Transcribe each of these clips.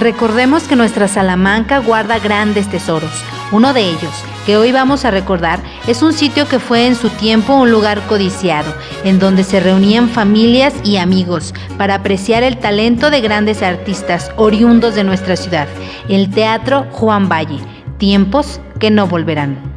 Recordemos que nuestra Salamanca guarda grandes tesoros. Uno de ellos, que hoy vamos a recordar, es un sitio que fue en su tiempo un lugar codiciado, en donde se reunían familias y amigos para apreciar el talento de grandes artistas oriundos de nuestra ciudad, el Teatro Juan Valle, tiempos que no volverán.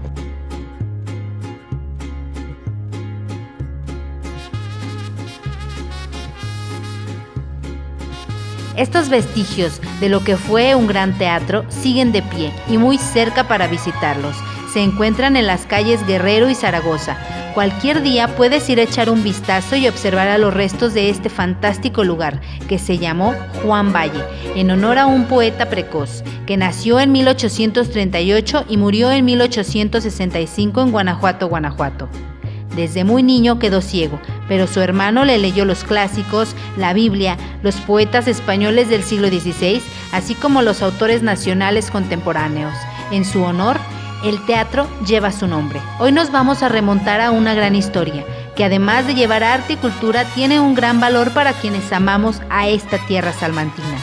Estos vestigios de lo que fue un gran teatro siguen de pie y muy cerca para visitarlos. Se encuentran en las calles Guerrero y Zaragoza. Cualquier día puedes ir a echar un vistazo y observar a los restos de este fantástico lugar, que se llamó Juan Valle, en honor a un poeta precoz, que nació en 1838 y murió en 1865 en Guanajuato, Guanajuato. Desde muy niño quedó ciego, pero su hermano le leyó los clásicos, la Biblia, los poetas españoles del siglo XVI, así como los autores nacionales contemporáneos. En su honor, el teatro lleva su nombre. Hoy nos vamos a remontar a una gran historia, que además de llevar arte y cultura, tiene un gran valor para quienes amamos a esta tierra salmantina.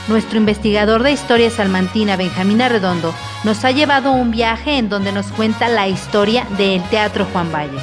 Nuestro investigador de historia salmantina, Benjamín Arredondo, nos ha llevado un viaje en donde nos cuenta la historia del Teatro Juan Valle.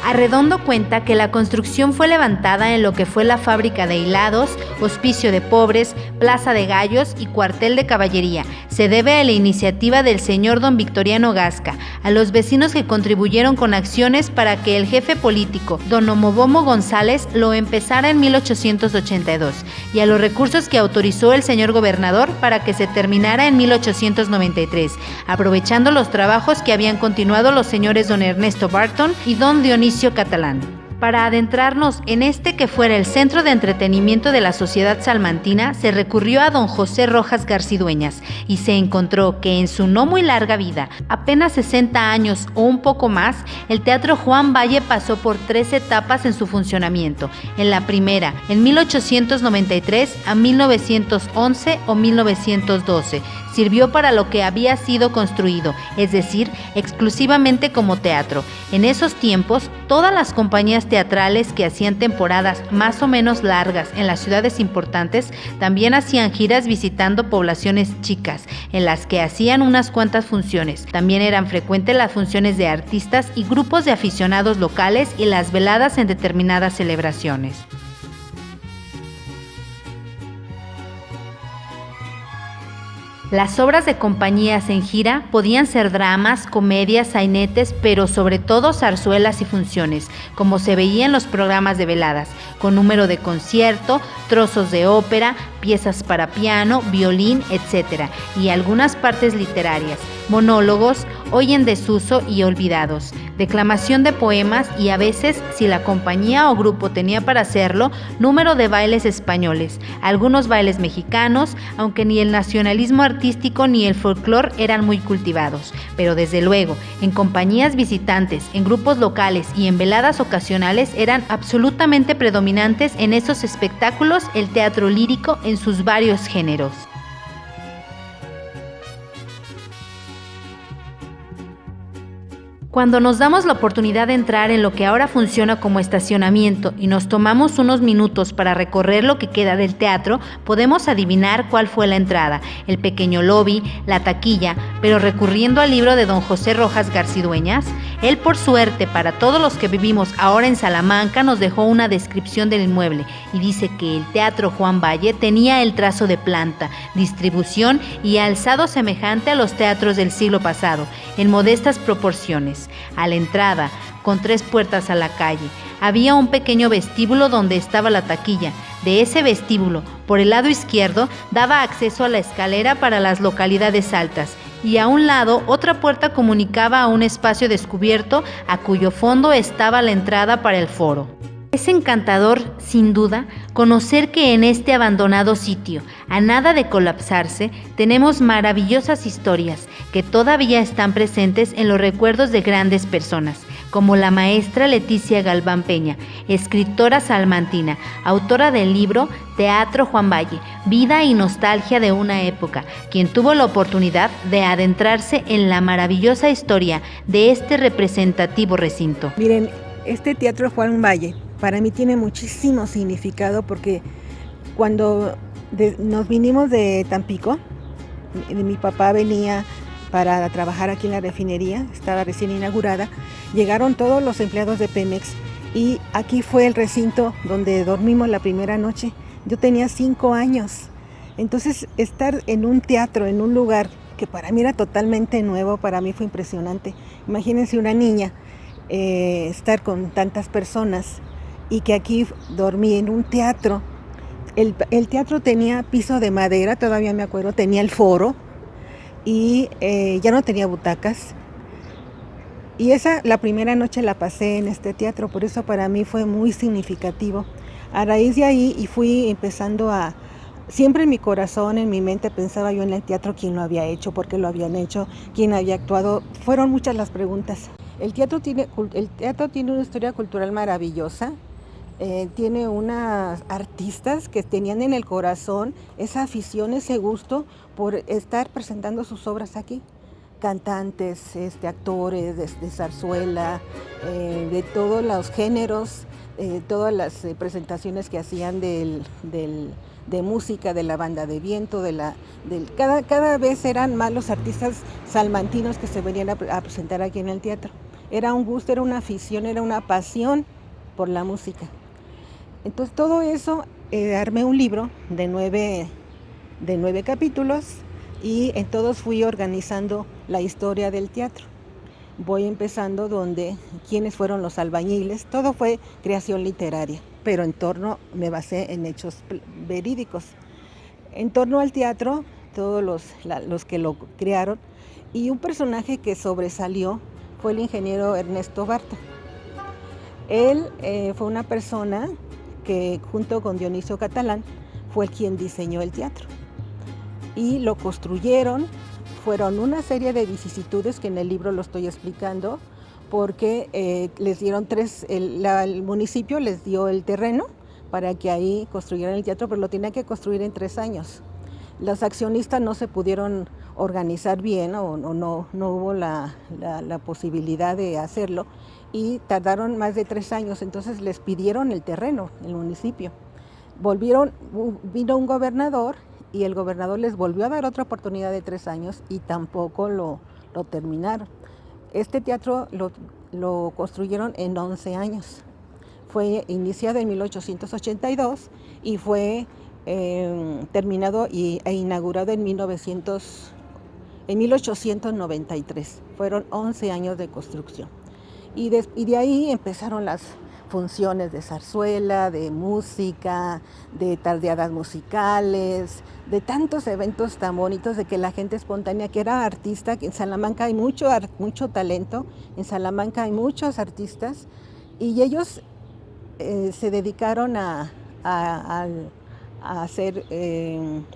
Arredondo cuenta que la construcción fue levantada en lo que fue la fábrica de hilados, hospicio de pobres, plaza de gallos y cuartel de caballería. Se debe a la iniciativa del señor don Victoriano Gasca, a los vecinos que contribuyeron con acciones para que el jefe político, don Omobomo González, lo empezara en 1882, y a los recursos que autorizó el señor gobernador para que se terminara en 1893, aprovechando los trabajos que habían continuado los señores don Ernesto Barton y don Dionisio Catalán. Para adentrarnos en este que fuera el centro de entretenimiento de la sociedad salmantina, se recurrió a don José Rojas Garcidueñas y se encontró que en su no muy larga vida, apenas 60 años o un poco más, el Teatro Juan Valle pasó por 3 etapas en su funcionamiento. En la primera, en 1893 a 1911 o 1912, sirvió para lo que había sido construido, es decir, exclusivamente como teatro. En esos tiempos, todas las compañías teatrales que hacían temporadas más o menos largas en las ciudades importantes también hacían giras visitando poblaciones chicas, en las que hacían unas cuantas funciones. También eran frecuentes las funciones de artistas y grupos de aficionados locales y las veladas en determinadas celebraciones. Las obras de compañías en gira podían ser dramas, comedias, sainetes, pero sobre todo zarzuelas y funciones, como se veía en los programas de veladas, con número de concierto, trozos de ópera, piezas para piano, violín, etc., y algunas partes literarias, monólogos, hoy en desuso y olvidados, declamación de poemas y a veces, si la compañía o grupo tenía para hacerlo, número de bailes españoles, algunos bailes mexicanos, aunque ni el nacionalismo artístico ni el folclore eran muy cultivados, pero desde luego, en compañías visitantes, en grupos locales y en veladas ocasionales eran absolutamente predominantes en esos espectáculos el teatro lírico en sus varios géneros. Cuando nos damos la oportunidad de entrar en lo que ahora funciona como estacionamiento y nos tomamos unos minutos para recorrer lo que queda del teatro, podemos adivinar cuál fue la entrada, el pequeño lobby, la taquilla, pero recurriendo al libro de don José Rojas Garcidueñas, él por suerte para todos los que vivimos ahora en Salamanca nos dejó una descripción del inmueble y dice que el Teatro Juan Valle tenía el trazo de planta, distribución y alzado semejante a los teatros del siglo pasado, en modestas proporciones. A la entrada, con 3 puertas a la calle, había un pequeño vestíbulo donde estaba la taquilla. De ese vestíbulo, por el lado izquierdo, daba acceso a la escalera para las localidades altas, y a un lado otra puerta comunicaba a un espacio descubierto a cuyo fondo estaba la entrada para el foro. Es encantador, sin duda, conocer que en este abandonado sitio, a nada de colapsarse, tenemos maravillosas historias que todavía están presentes en los recuerdos de grandes personas, como la maestra Leticia Galván Peña, escritora salmantina, autora del libro Teatro Juan Valle, vida y nostalgia de una época, quien tuvo la oportunidad de adentrarse en la maravillosa historia de este representativo recinto. Miren, este Teatro Juan Valle para mí tiene muchísimo significado porque cuando Nos vinimos de Tampico. Mi papá venía para trabajar aquí en la refinería, estaba recién inaugurada. Llegaron todos los empleados de Pemex y aquí fue el recinto donde dormimos la primera noche. Yo tenía 5 años. Entonces, estar en un teatro, en un lugar que para mí era totalmente nuevo, para mí fue impresionante. Imagínense una niña estar con tantas personas y que aquí dormí en un teatro. El teatro tenía piso de madera, todavía me acuerdo, tenía el foro y ya no tenía butacas. Y la primera noche la pasé en este teatro, por eso para mí fue muy significativo. A raíz de ahí y fui empezando siempre en mi corazón, en mi mente pensaba yo en el teatro, quién lo había hecho, por qué lo habían hecho, quién había actuado. Fueron muchas las preguntas. El teatro tiene una historia cultural maravillosa. Tiene unas artistas que tenían en el corazón esa afición, ese gusto por estar presentando sus obras aquí. Cantantes, actores de zarzuela, de todos los géneros, todas las presentaciones que hacían de música, de la banda de viento, cada vez eran más los artistas salmantinos que se venían a presentar aquí en el teatro. Era un gusto, era una afición, era una pasión por la música. Entonces todo eso, armé un libro de 9 capítulos y en todos fui organizando la historia del teatro. Voy empezando quiénes fueron los albañiles, todo fue creación literaria, pero me basé en hechos verídicos. En torno al teatro, todos los que lo crearon, y un personaje que sobresalió fue el ingeniero Ernesto Barta. Él fue una persona que junto con Dionisio Catalán fue quien diseñó el teatro y lo construyeron. Fueron una serie de vicisitudes que en el libro lo estoy explicando, porque les dieron el municipio les dio el terreno para que ahí construyeran el teatro, pero lo tenían que construir en 3 años. Los accionistas no se pudieron organizar bien o no hubo la posibilidad de hacerlo y tardaron más de 3 años, entonces les pidieron el terreno, el municipio. Vino un gobernador y el gobernador les volvió a dar otra oportunidad de 3 años y tampoco lo terminaron. Este teatro lo construyeron en 11 años. Fue iniciado en 1882 y fue terminado e inaugurado en 1893. Fueron 11 años de construcción. Y de ahí empezaron las funciones de zarzuela, de música, de tardeadas musicales, de tantos eventos tan bonitos, de que la gente espontánea, que era artista, que en Salamanca hay mucho talento, en Salamanca hay muchos artistas, y ellos se dedicaron a hacer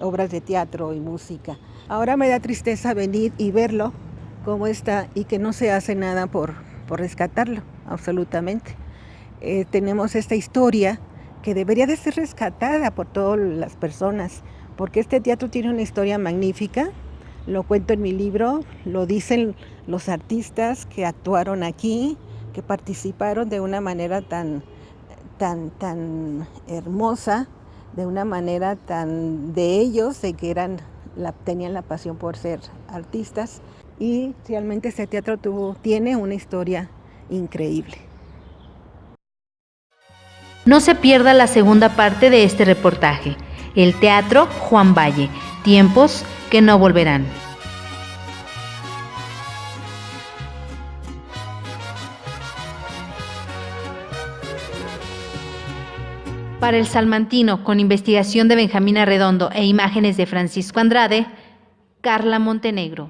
obras de teatro y música. Ahora me da tristeza venir y verlo cómo está y que no se hace nada por rescatarlo, absolutamente. Tenemos esta historia que debería de ser rescatada por todas las personas, porque este teatro tiene una historia magnífica. Lo cuento en mi libro, lo dicen los artistas que actuaron aquí, que participaron de una manera tan hermosa, de una manera tan de ellos, de que tenían la pasión por ser artistas, y realmente este teatro tiene una historia increíble. No se pierda la segunda parte de este reportaje. El Teatro Juan Valle, tiempos que no volverán. Para El Salmantino, con investigación de Benjamín Arredondo e imágenes de Francisco Andrade, Carla Montenegro.